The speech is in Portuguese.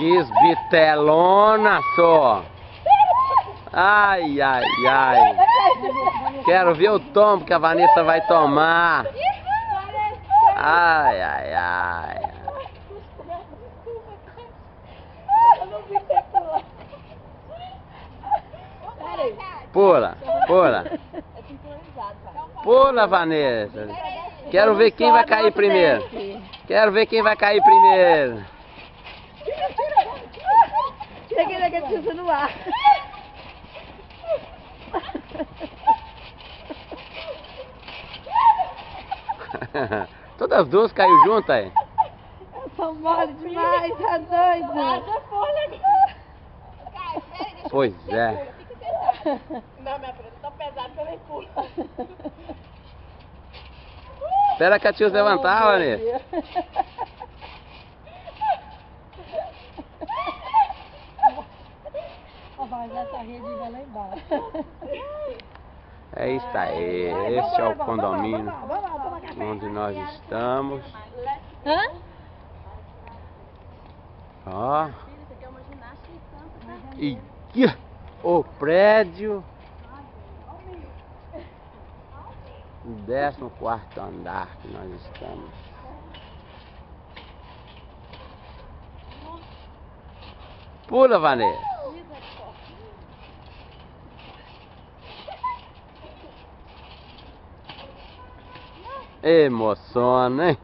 Que bitelona só. Ai, ai, ai. Quero ver o tombo que a Vanessa vai tomar. Ai, ai, ai. Pula, pula. Pula, Vanessa. Quero ver quem vai cair primeiro. Quero ver quem vai cair primeiro. Cheguei naquele piso no ar. Todas as duas caiu junto aí. São mole demais, tá doido? Pois é. Não, minha filha, tá pesado que eu nem pulo. Espera que a tia levantar, Vanessa. Vai, essa rede vai lá embaixo. É isso aí. Esse é o condomínio onde nós estamos. Hã? Ó. E o prédio. 14º andar que nós estamos. Pula, Vanessa. Emociona, hein?